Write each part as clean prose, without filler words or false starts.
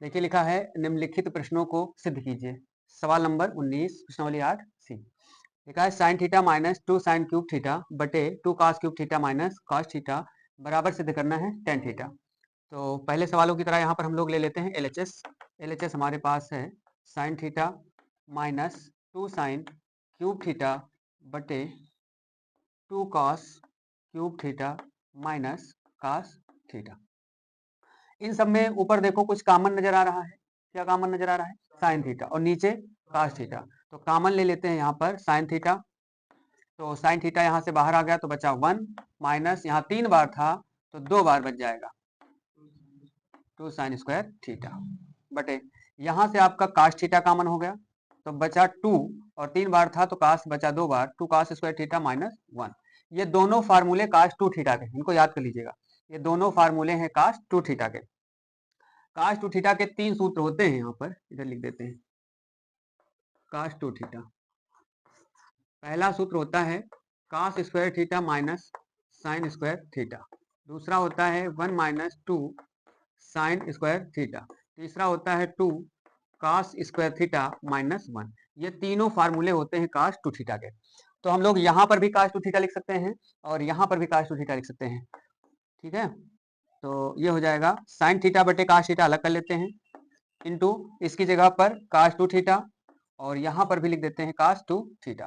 देखिए लिखा है निम्नलिखित प्रश्नों को सिद्ध कीजिए। सवाल नंबर 19 प्रश्नावली 8 सी। लिखा है sine theta minus 2 sine cube theta बटे 2 cos cube theta minus cos theta बराबर सिद्ध करना है टेन थीटा। तो पहले सवालों की तरह यहाँ पर हम लोग ले लेते हैं एलएचएस। एलएचएस हमारे पास है sine theta minus 2 sine cube theta बटे 2 cos cube theta minus cos theta. इन सब में ऊपर देखो कुछ कॉमन नजर आ रहा है। क्या कॉमन नजर आ रहा है? साइन थीटा, और नीचे कॉस थीटा। तो कॉमन ले लेते हैं यहाँ पर साइन थीटा। तो साइन थीटा यहाँ से बाहर आ गया तो बचा 1 माइनस यहाँ 3 बार था तो 2 बार बच जाएगा 2 साइन स्क्वायर थीटा बटे यहाँ से आपका कॉस थीटा कॉमन हो गया तो बचा 2 और 3 बार था तो कॉस बचा 2 बार 2 कॉस स्क्वायर थीटा माइनस 1। ये दोनों फार्मूले कॉस 2 थीटा के, इनको याद कर लीजिएगा। ये दोनों फार्मूले हैं कॉस 2 थीटा के। काश टू थीटा के 3 सूत्र होते हैं, यहाँ पर इधर लिख देते हैं। काश टू थीटा पहला सूत्र होता है cos square theta minus sine square theta. दूसरा होता है 1 माइनस 2 साइन स्क्वायर थीटा। तीसरा होता है 2 कास स्क्वायर थीटा माइनस 1। ये तीनों फार्मूले होते हैं कास टू थीटा के। तो हम लोग यहाँ पर भी कास टू थीटा लिख सकते हैं और यहाँ पर भी कास टू थीटा लिख सकते हैं। ठीक है, तो ये हो जाएगा साइन थीटा बटे कास थीटा अलग कर लेते हैं इनटू इसकी जगह पर कास टू थीटा और यहाँ पर भी लिख देते हैं कास टू थीटा।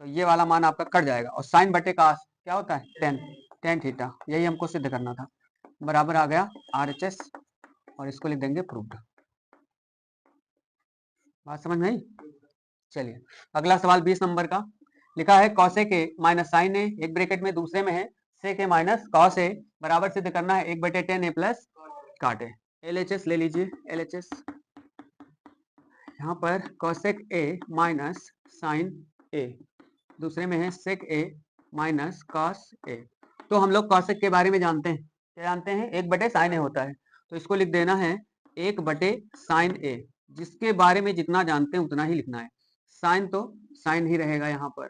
तो ये वाला मान आपका कट जाएगा और साइन बटे कास क्या होता है? टेन। टेन थीटा, यही हमको सिद्ध करना था। बराबर आ गया RHS और इसको लिख देंगे प्रूव्ड। बात समझ में आई? चलिए अगला सवाल 20 नंबर का। लिखा है कॉसेक ए माइनस साइन ए एक ब्रैकेट में दूसरे में है सेक ए माइनस कॉस ए बराबर सिद्ध करना है 1 बटे 10 ए प्लस काट ए। LHS ले लीजिए। LHS यहाँ पर कॉसेक ए माइनस साइन ए दूसरे में है सेक ए माइनस कॉस ए। तो हम लोग कॉसेक के बारे में जानते हैं। क्या जानते हैं? 1 बटे साइन ए होता है, तो इसको लिख देना है 1 बटे साइन ए। जिसके बारे में जितना जानते हैं उतना ही लिखना है। साइन तो साइन ही रहेगा यहाँ पर।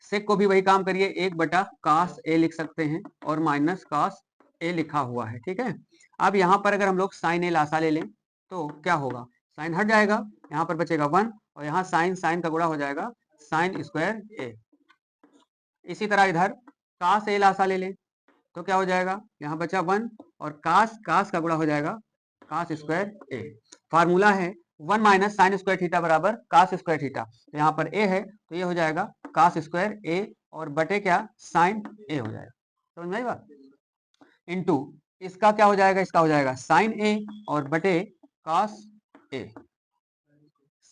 सेक को भी वही काम करिए, 1 बटा कॉस ए लिख सकते हैं और माइनस कॉस ए लिखा हुआ है। ठीक है, अब यहाँ पर अगर हम लोग साइन ए लासा ले लें तो क्या होगा? साइन हट जाएगा, यहाँ पर बचेगा 1 और यहाँ साइन साइन का गुणा हो जाएगा साइन स्क्वायर ए। इसी तरह इधर कास ए लासा ले लें तो क्या हो जाएगा? यहाँ बचा 1 और कास कास का गुणा हो जाएगा कास स्क्वायर ए। फार्मूला है 1 माइनस साइन स्क्वायर थीटा बराबर कास स्क्वायर थीटा। तो यहाँ पर ए है तो ये हो जाएगा कास स्क्वायर ए और बटे क्या? साइन ए हो जाएगा। समझ में आई बात? इनटू इसका क्या हो जाएगा? इसका हो जाएगा साइन ए और बटे कास ए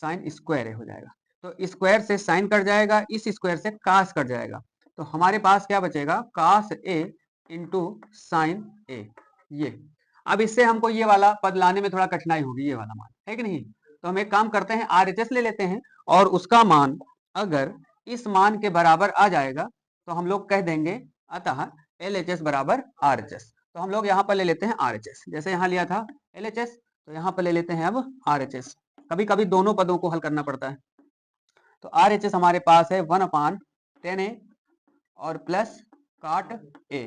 साइन स्क्वायर ए हो जाएगा। तो स्क्वायर से साइन कट जाएगा, इस स्क्वायर से कास कट जाएगा। तो हमारे पास क्या बचेगा? कास ए इंटू साइन ए। ये अब इससे हमको ये वाला पद लाने में थोड़ा कठिनाई होगी, ये वाला मान है कि नहीं। तो हम एक काम करते हैं RHS ले लेते हैं और उसका मान अगर इस मान के बराबर आ जाएगा तो हम लोग कह देंगे अतः LHS बराबर RHS। तो हम लोग यहाँ पर ले लेते हैं RHS। जैसे यहाँ लिया था LHS तो यहाँ पर ले लेते हैं अब RHS। कभी कभी दोनों पदों को हल करना पड़ता है। तो RHS हमारे पास है 1/10A और प्लस काट ए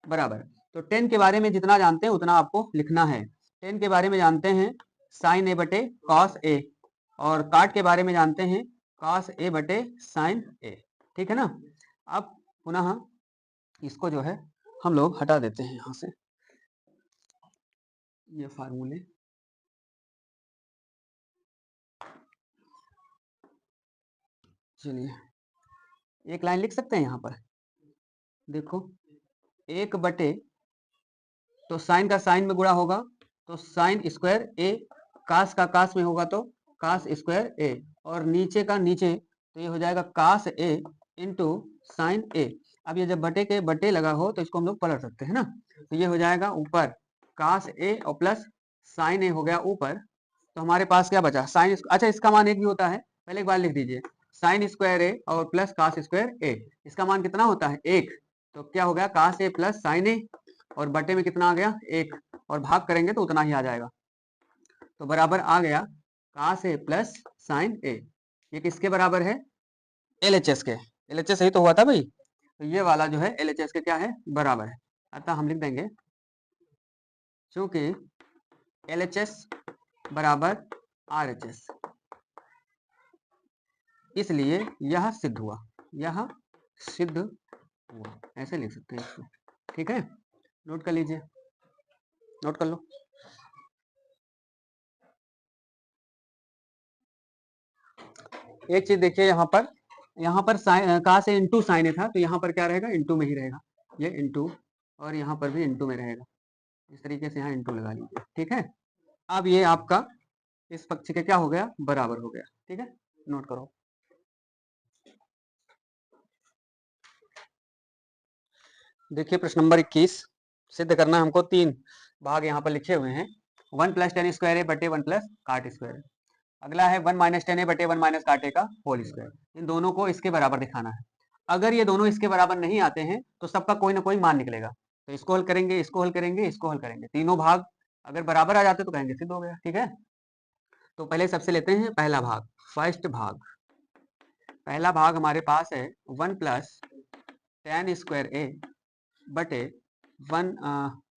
बराबर। तो 10 के बारे में जितना जानते हैं उतना आपको लिखना है। 10 के बारे में जानते हैं साइन ए बटे कॉस ए और काट के बारे में जानते हैं कॉस ए बटे साइन ए। ठीक है ना। अब पुनः इसको जो है हम लोग हटा देते हैं यहाँ से ये फार्मूले। चलिए एक लाइन लिख सकते हैं यहाँ पर। देखो 1 बटे तो साइन का साइन में गुणा होगा तो साइन स्क्वायर ए, कास का कास में होगा तो कास स्क्वायर ए और नीचे का नीचे तो ये हो जाएगा कास ए इंटू साइन ए। अब ये जब बटे के बटे लगा हो तो इसको हम लोग पलट सकते हैं ना। तो ये हो जाएगा ऊपर कास ए और प्लस साइन ए हो गया ऊपर। तो हमारे पास क्या बचा? साइन। अच्छा इसका मान एक भी होता है, पहले एक बार लिख दीजिए साइन स्क्वायर ए और प्लस कास स्क्वायर ए। इसका मान कितना होता है? 1। तो क्या हो गया? कास ए प्लस साइन ए और बटे में कितना आ गया? 1 और भाग करेंगे तो उतना ही आ जाएगा। तो बराबर आ गया कास ए प्लस साइन ए। ये किसके बराबर है? LHS के। LHS सही तो हुआ था भाई। तो ये वाला जो है LHS के क्या है? बराबर है। अतः हम लिख देंगे चूंकि LHS बराबर RHS, इसलिए यह सिद्ध हुआ, यह सिद्ध हुआ, ऐसे लिख सकते हैं इसको। ठीक है, नोट कर लीजिए, नोट कर लो। एक चीज देखिए, यहाँ पर साइन कहा से इंटू साइन था, तो यहाँ पर क्या रहेगा, इंटू में ही रहेगा, ये इंटू, और यहाँ पर भी इंटू में रहेगा, इस तरीके से यहाँ इंटू लगा लीजिए। ठीक है, अब ये आपका इस पक्ष के क्या हो गया, बराबर हो गया। ठीक है, नोट करो। देखिए प्रश्न नंबर 21 सिद्ध करना है हमको, 3 भाग यहाँ पर लिखे हुए हैं। 1 + tan स्क्वायर ए बटे 1 + काट स्क्वायर। अगला है 1 - tan ए बटे 1 - काट ए का होल स्क्वायर। इन दोनों को इसके बराबर दिखाना है। अगर ये दोनों इसके बराबर नहीं आते हैं तो सबका कोई ना कोई मान निकलेगा, तो इसको हल करेंगे, इसको हल करेंगे, इसको हल करेंगे, तीनों भाग अगर बराबर आ जाते तो कहेंगे सिद्ध हो गया। ठीक है, तो पहले सबसे लेते हैं पहला भाग, फर्स्ट भाग। पहला भाग हमारे पास है 1 + tan स्क्वायर ए बटे 1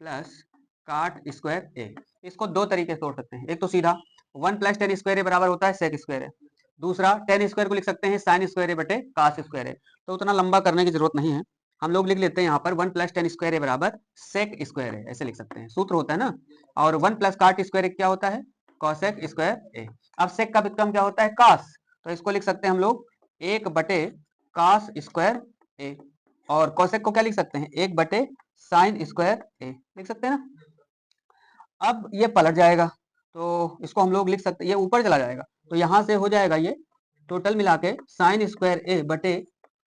+ काट स्क्वायर ए। इसको दो तरीके से तोड़ सकते हैं, एक तो सीधा 1 + tan स्क्वायर ए बराबर होता है सेक स्क्वायर ए, दूसरा tan स्क्वायर को लिख सकते हैं sin स्क्वायर ए बटे कास स्क्वायर ए। तो उतना लंबा करने की जरूरत नहीं है, हम लोग लिख लेते हैं यहाँ पर 1 + tan स्क्वायर ए बराबर सेक स्क्वायर ए, ऐसे लिख सकते हैं, सूत्र होता है ना। और 1 + काट स्क्वायर ए क्या होता है, कॉसेक स्क्वायर ए। अब सेक का व्युत्क्रम क्या होता है, कास, तो इसको लिख सकते हैं हम लोग 1 बटे कास स्क्वायर ए, और कोसेक को क्या लिख सकते हैं, 1 बटे साइन स्क्वायर ए, लिख सकते हैं ना। अब ये पलट जाएगा, तो इसको हम लोग लिख सकते हैं, ये ऊपर चला जाएगा, तो यहां से हो जाएगा ये टोटल मिला के साइन स्क्वायर ए बटे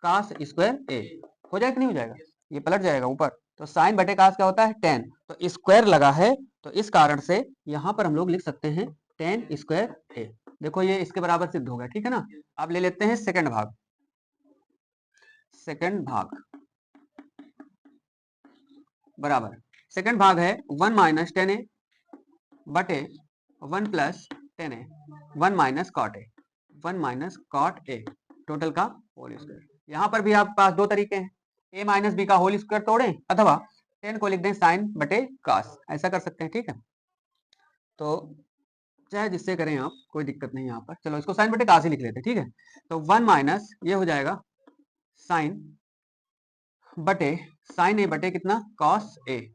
कास स्क्वायर ए, हो जाएगा कि नहीं हो जाएगा, ये पलट जाएगा ऊपर। तो साइन बटे कास क्या होता है, tan, तो स्क्वायर लगा है, तो इस कारण से यहाँ पर हम लोग लिख सकते हैं tan स्क्वायर ए। देखो ये इसके बराबर सिद्ध हो गया। ठीक है ना, अब ले लेते हैं सेकंड भाग। सेकंड भाग बराबर, सेकंड भाग है 1 - tan ए बटे 1 + tan ए, 1 - cot ए, 1 - cot ए, टोटल का होल स्क्वायर। यहाँ पर भी आपके पास दो तरीके हैं, a - b का होल स्क्वायर तोड़ें, अथवा tan को लिख दें साइन बटे कास, ऐसा कर सकते हैं। ठीक है, तो चाहे जिससे करें आप, कोई दिक्कत नहीं यहाँ पर। चलो इसको साइन बटे कास ही लिख लेते हैं। ठीक है, तो 1 - ये हो जाएगा साइन बटे साइन ए बटे कितना, कॉस ए,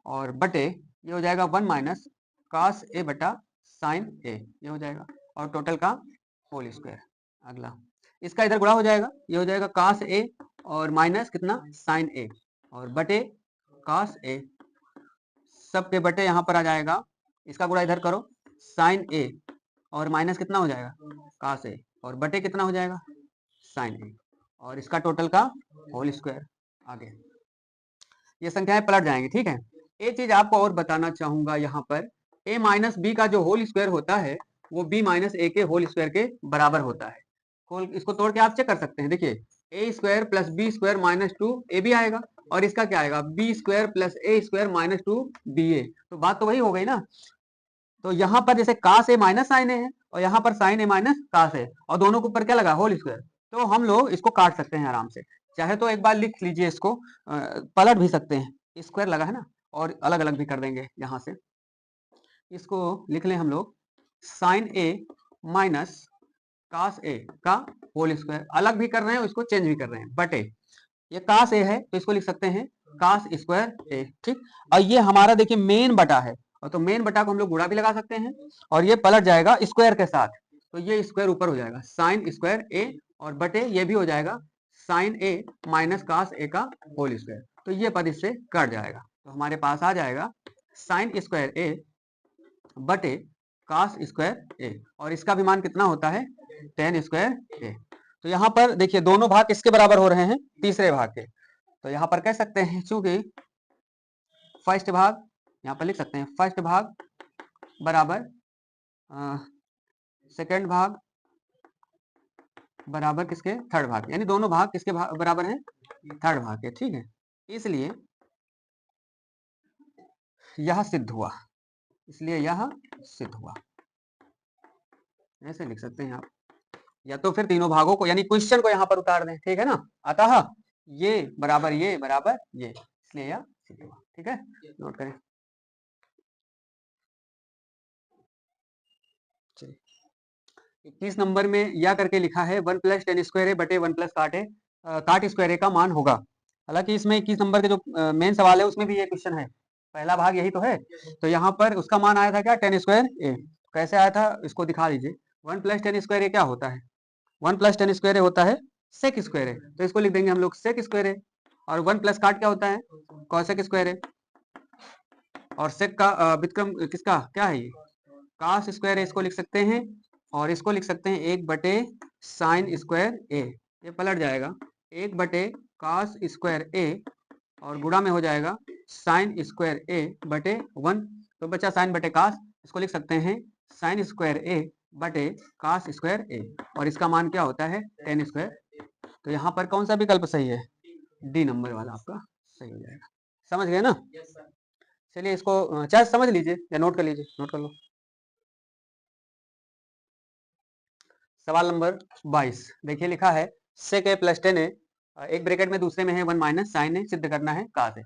और बटे ये हो जाएगा 1 - कॉस ए बटा साइन ए, ये हो जाएगा, और टोटल का होल स्क्वायर। अगला इसका इधर गुणा हो जाएगा, ये हो जाएगा कॉस ए और माइनस कितना साइन ए, और बटे कॉस ए, सबके बटे यहाँ पर आ जाएगा, इसका गुणा इधर करो, साइन ए और माइनस कितना हो जाएगा कॉस ए, और बटे कितना हो जाएगा साइन ए, और इसका टोटल का होल स्क्वायर। आगे ये संख्याएं पलट जाएंगी। ठीक है, एक चीज आपको और बताना चाहूंगा, यहाँ पर a - b का जो होल स्क्वायर होता है वो b - a के होल स्क्वायर के बराबर होता है। इसको तोड़ के आप चेक कर सकते हैं। देखिए a² + b² - 2ab आएगा, और इसका क्या आएगा, b² + a² - 2ba, तो बात तो वही हो गई ना। तो यहाँ पर जैसे कास ए माइनस साइन ए है, और यहाँ पर साइन ए माइनस कास ए, और दोनों के ऊपर क्या लगा, होल स्क्वायर, तो हम लोग इसको काट सकते हैं आराम से। चाहे तो एक बार लिख लीजिए इसको, पलट भी सकते हैं, स्क्वायर लगा है ना, और अलग अलग भी कर देंगे। यहाँ से इसको लिख लें हम लोग, साइन ए माइनस कास ए का होल स्क्वायर, अलग भी कर रहे हैं, इसको चेंज भी कर रहे हैं, बटे ये कास ए है तो इसको लिख सकते हैं कास स्क्वायर ए। ठीक, और ये हमारा देखिए मेन बटा है, और तो मेन बटा को हम लोग गुणा भी लगा सकते हैं, और ये पलट जाएगा स्क्वायर के साथ, तो ये स्क्वायर ऊपर हो जाएगा साइन स्क्वायर ए, और बटे ये भी हो जाएगा साइन ए माइनस कास ए का होल स्क्वायर, तो ये पद इससे कट जाएगा, तो हमारे पास आ जाएगा साइन स्क्वायर ए बटे कास स्क्वायर ए, और इसका भी मान कितना होता है tan स्क्वायर ए। तो यहाँ पर देखिए दोनों भाग किसके बराबर हो रहे हैं, तीसरे भाग के, तो यहाँ पर कह सकते हैं चूंकि फर्स्ट भाग, यहाँ पर लिख सकते हैं फर्स्ट भाग बराबर सेकंड भाग बराबर किसके, थर्ड भाग, यानी दोनों भाग किसके बराबर हैं, थर्ड भाग के। ठीक है, इसलिए यह सिद्ध हुआ, इसलिए यह सिद्ध हुआ, ऐसे लिख सकते हैं आप, या तो फिर तीनों भागों को यानी क्वेश्चन को यहाँ पर उतार दें। ठीक है ना, अतः ये बराबर ये बराबर ये, इसलिए यह सिद्ध हुआ। ठीक है, नोट करें। 21 नंबर में या करके लिखा है 1 प्लस टेन स्क्वायर ए बटे 1 प्लस काट स्क्वायर ए का मान होगा। हालांकि इसमें 21 नंबर के जो मेन सवाल है उसमें भी ये क्वेश्चन है, पहला भाग यही तो है। तो यहाँ पर उसका मान आया था क्या, टेन स्क्वायर ए। कैसे आया था इसको दिखा लीजिए। 1 प्लस टेन स्क्वायर ए क्या होता है, 1 प्लस टेन स्क्वायर ए होता है सेक स्क्वायर ए, तो इसको लिख देंगे हम लोग सेक स्क्वायर ए। और 1 प्लस काट क्या होता है, कॉसेक स्क्वायर ए। और सेक का व्युत्क्रम किसका क्या है, ये कास स्क्वायर ए, इसको लिख सकते हैं। और इसको लिख सकते हैं 1 बटे साइन स्क्वायर ए, ये पलट जाएगा 1 बटे कास स्क्वायर ए, और गुणा में हो जाएगा साइन स्क्वायर ए बटे 1, तो बचा साइन बटे कास, इसको लिख सकते हैं साइन स्क्वायर ए बटे कास स्क्वायर ए, और इसका मान क्या होता है टेन स्क्वायर। तो यहाँ पर कौन सा विकल्प सही है, डी नंबर वाला आपका सही हो जाएगा। समझ गए ना? चलिए इसको चाहे समझ लीजिए या नोट कर लीजिए, नोट कर लो। सवाल नंबर 22 देखिए, लिखा है सेक ए प्लस टेन ए, एक ब्रैकेट में दूसरे में है 1 माइनस साइन ए, सिद्ध करना है कास ए।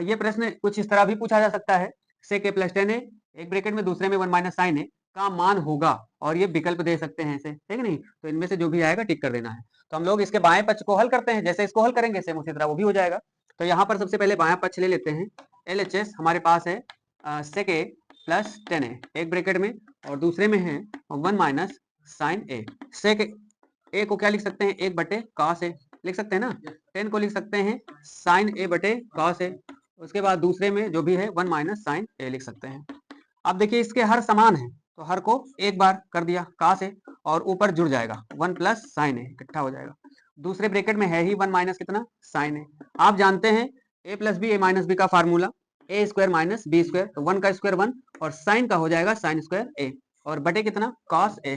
ये प्रश्न कुछ इस तरह भी पूछा जा सकता है, सेक ए प्लस टेन ए, एक ब्रैकेट में दूसरे में 1 माइनस साइन ए का मान होगा, और ये विकल्प दे सकते हैं ऐसे, ठीक नहीं? तो इनमें से जो भी आएगा टिक कर देना है। तो हम लोग इसके बाएं पक्ष को हल करते हैं, जैसे इसको हल करेंगे सेम उसी तरह वो भी हो जाएगा। तो यहाँ पर सबसे पहले बायां पक्ष ले लेते हैं। LHS हमारे पास है सेक ए प्लस टेन ए, एक ब्रैकेट में और दूसरे में है 1 माइनस साइन ए। सेक ए को क्या लिख सकते हैं, 1 बटे कॉस ए लिख सकते हैं ना, 10 को लिख सकते हैं साइन ए बटे कॉस ए, उसके बाद दूसरे में जो भी है 1 माइनस साइन ए लिख सकते हैं। अब देखिए इसके हर समान है, तो हर को एक बार कर दिया कॉस ए, और ऊपर जुड़ जाएगा 1 प्लस साइन ए, इकट्ठा हो जाएगा। दूसरे ब्रैकेट में है ही 1 माइनस कितना साइन ए। आप जानते हैं ए plus B A minus B का फार्मूला, ए स्क्वायर माइनस बी स्क्वायर, तो 1 का स्क्वायर 1 और साइन का हो जाएगा साइन स्क्वायर ए, और बटे कितना कॉस ए,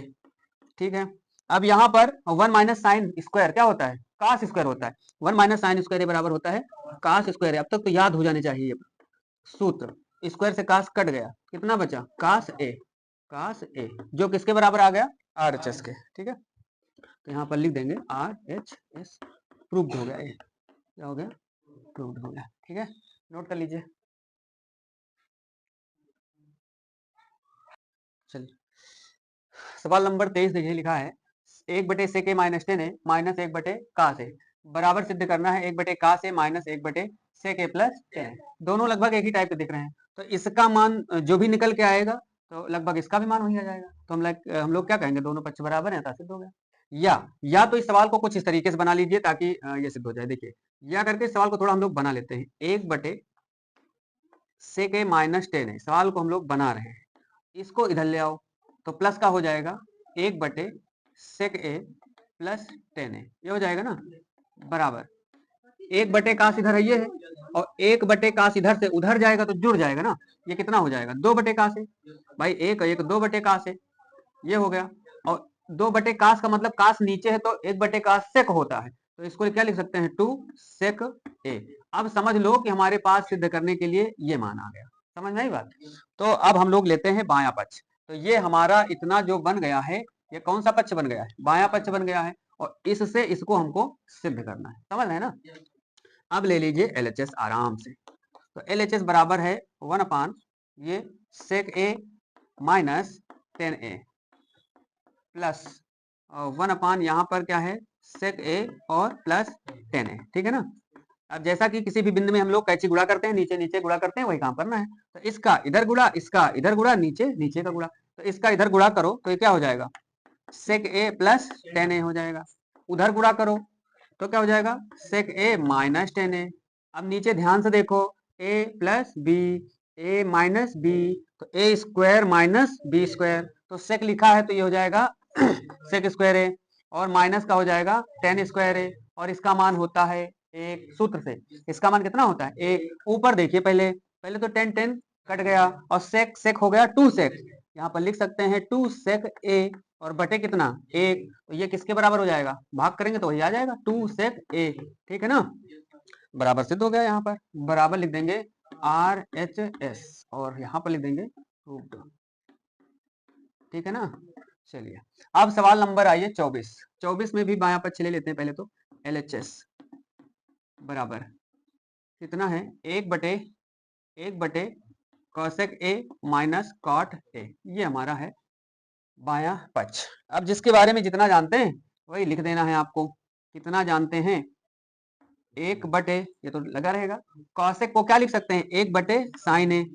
ठीक है। अब यहाँ पर 1 माइनस साइन स्क्वायर क्या होता है, कास स्क्वायर होता है। 1 माइनस साइन स्क्वायर बराबर होता है कास स्क्वायर। अब तक तो याद हो जाने चाहिए सूत्र, स्क्वायर से कास कट गया, कितना बचा कास ए, कास ए जो किसके बराबर आ गया RHS के, ठीक है। तो यहाँ पर लिख देंगे RHS, प्रूव्ड हो गया, ये क्या हो गया, प्रूव्ड हो गया, ठीक है। नोट कर लीजिए। चलिए सवाल नंबर 23 देखिए, लिखा है 1 बटे सेक ए माइनस टेन ए माइनस 1 बटे कास ए, बराबर सिद्ध करना है 1 बटे कास ए माइनस 1 बटे सेक ए प्लस टेन। दोनों लगभग एक ही टाइप के दिख रहे हैं, तो इसका मान जो भी निकल के आएगा तो लगभग इसका भी मान वही आ जाएगा। तो हम लोग क्या कहेंगे, दोनों पक्ष बराबर हैं, सिद्ध हो गया। या तो इस सवाल को कुछ इस तरीके से बना लीजिए ताकि ये सिद्ध हो जाए। देखिए या करके सवाल को थोड़ा हम लोग बना लेते हैं, 1 बटे सेक ए माइनस टेन ए, सवाल को हम लोग बना रहे हैं, इसको इधर ले आओ तो प्लस का हो जाएगा 1 बटे सेक ए प्लस टेन ए, ये हो जाएगा ना, बराबर 1 बटे कास इधर है ये है, और 1 बटे कास इधर से उधर जाएगा तो जुड़ जाएगा ना, ये कितना हो जाएगा 2 बटे कास है भाई, 1 2 बटे कास है, ये हो गया। और 2 बटे कास का मतलब कास नीचे है तो 1 बटे कास सेक होता है, तो इसको क्या लिख सकते हैं 2 सेक ए। अब समझ लो कि हमारे पास सिद्ध करने के लिए ये मान आ गया, समझ में आई बात। तो अब हम लोग लेते हैं बायां पक्ष, तो ये हमारा इतना जो बन गया है, ये कौन सा पक्ष बन गया है, बायां पक्ष बन गया है, और इससे इसको हमको सिद्ध करना है, समझ रहे हैं ना। अब ले लीजिए LHS आराम से, तो LHS बराबर है 1 अपान ये सेक ए माइनस टेन ए प्लस 1 अपान यहाँ पर क्या है सेक ए और प्लस टेन ए, ठीक है ना। अब जैसा कि किसी भी बिंदु में हम लोग कैची गुणा करते हैं, नीचे नीचे गुणा करते हैं, वही काम करना है। तो इसका इधर गुणा, इसका इधर गुणा, नीचे नीचे का गुणा, तो इसका इधर गुणा करो तो ये क्या हो जाएगा सेक ए प्लस टेन ए हो जाएगा। उधर गुणा करो तो क्या हो जाएगा सेक ए माइनस टेन ए। अब नीचे ध्यान से देखो, ए plus B, A minus B, तो ए स्क्वायर माइनस बी स्क्वायर, तो सेक लिखा है तो ये हो जाएगा सेक स्क्वायर ए, और माइनस का हो जाएगा टेन स्क्वायर ए, और इसका मान होता है एक, सूत्र से इसका मान कितना होता है एक। ऊपर देखिए पहले पहले तो टेन टेन कट गया, और सेक सेक हो गया 2 सेक, यहाँ पर लिख सकते हैं 2 सेक ए, और बटे कितना एक, तो ये किसके बराबर हो जाएगा, भाग करेंगे तो वही आ जाएगा 2 सेक ए, ठीक है ना, बराबर सिद्ध हो गया। यहाँ पर बराबर लिख देंगे RHS, और यहाँ पर लिख देंगे प्रूव्ड, ठीक है ना। चलिए अब सवाल नंबर आइए 24। 24 में भी बायां पक्ष ले लेते हैं पहले तो, LHS बराबर कितना है 1 बटे cosec A minus cot A, ये हमारा है बायां पक्ष। अब जिसके बारे में जितना जानते हैं वही लिख देना है आपको। कितना जानते हैं, 1/, ये तो लगा रहेगा। कॉसेक को क्या लिख सकते हैं, 1/, साइन ए,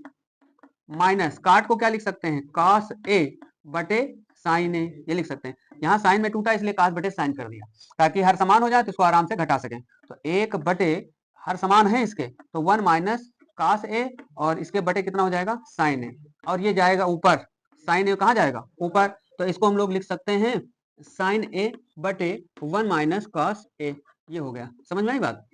माइनस काट को क्या लिख सकते हैं, कॉस ए बटे साइन ए, ये लिख सकते हैं। यहाँ साइन में टूटा इसलिए कॉस बटे साइन कर दिया, ताकि हर समान हो जाए तो इसको आराम से घटा सकें। तो 1/, हर समान है इसके, तो 1 माइनस कॉस ए, और इसके बटे कितना हो जाएगा, साइन ए, और ये जाएगा ऊपर। साइन ए कहाँ जाएगा, ऊपर। तो इसको हम लोग लिख सकते हैं साइन ए बटे 1 माइनस कॉस ए। ये हो गया, समझ में आई बात।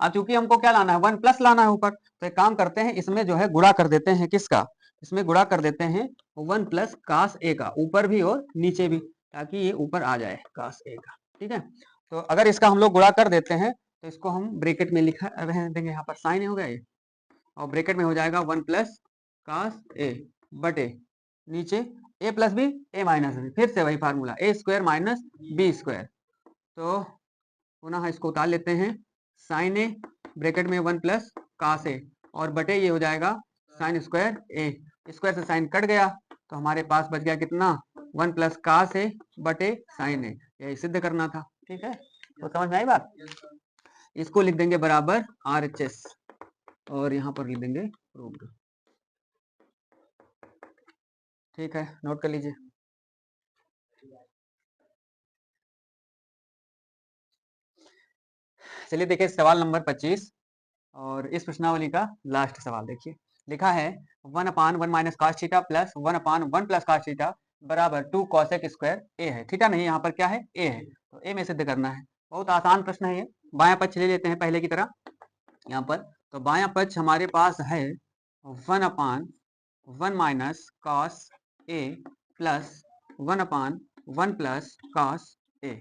अब चूंकि हमको क्या लाना है, 1 प्लस लाना है ऊपर, तो एक काम करते हैं, इसमें जो है गुणा कर देते हैं, किसका, इसमें गुणा कर देते हैं 1 प्लस कास ए का, ऊपर भी और नीचे भी, ताकि ये ऊपर आ जाए कास ए का। ठीक है, तो अगर इसका हम लोग गुणा कर देते हैं तो इसको हम ब्रैकेट में लिखा रहने देंगे, यहाँ पर साइन हो गया ये, और ब्रैकेट में हो जाएगा 1 प्लस कास ए बटे नीचे ए plus B, A minus B, फिर से वही फार्मूला, ए स्क्वायर माइनस बी स्क्वायर। तो पुनः इसको उतार लेते हैं, साइन ए ब्रैकेट में 1 प्लस कास ए, और बटे ये हो जाएगा साइन स्क्वायर ए, स्क्वायर से साइन कट गया, तो हमारे पास बच गया कितना, 1 प्लस कास ए बटे साइन ए, यही सिद्ध करना था। ठीक है, तो समझ में आई बात। इसको लिख देंगे बराबर RHS, और यहाँ पर लिख देंगे प्रूव्ड। ठीक है, नोट कर लीजिए। चलिए देखिए सवाल नंबर 25, और इस प्रश्नावली का लास्ट सवाल देखिए। लिखा है 1/1 minus cos theta plus 1/1 plus cos theta बराबर 2 कॉसेक स्क्वायर ए है। थीटा नहीं, यहाँ पर क्या है, ए है, तो ए में सिद्ध करना है। बहुत आसान प्रश्न है ये। बायां पक्ष ले लेते हैं पहले की तरह यहाँ पर। तो बायां पक्ष हमारे पास है 1/1 minus cos A plus 1/1 plus cos A.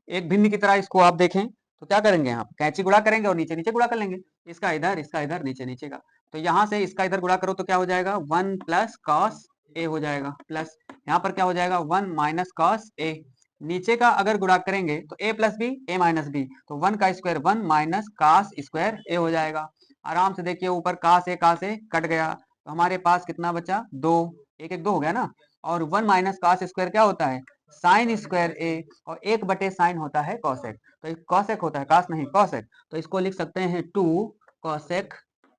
एक भिन्न की तरह इसको आप देखें तो क्या करेंगे, यहाँ कैंची गुणा करेंगे और नीचे नीचे गुणा कर लेंगे, इसका इधर नीचे नीचे का। तो यहाँ से इसका इधर गुणा करो तो क्या हो जाएगा, 1 प्लस कॉस ए हो जाएगा, प्लस यहाँ पर क्या हो जाएगा, 1 माइनस कॉस ए। नीचे का अगर गुणा करेंगे तो a plus B, A minus B, तो 1 का square 1 minus cos square A हो जाएगा। आराम से देखिए, ऊपर कास ए कट गया, तो हमारे पास कितना बचा, 2, 1 1 2 हो गया ना। और 1 माइनस कास स्क्वायर क्या होता है, साइन स्क्वायर ए, और 1/, साइन होता है कॉसेक, तो कॉसेक होता है, कास नहीं कॉसेक, तो इसको लिख सकते हैं 2 कॉसेक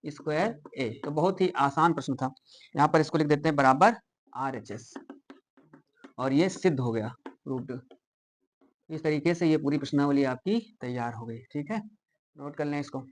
स्क्वायर ए। तो बहुत ही आसान प्रश्न था, यहाँ पर इसको लिख देते हैं बराबर RHS, और ये सिद्ध हो गया, प्रूव्ड। इस तरीके से ये पूरी प्रश्नावली आपकी तैयार हो गई। ठीक है, नोट कर लें इसको।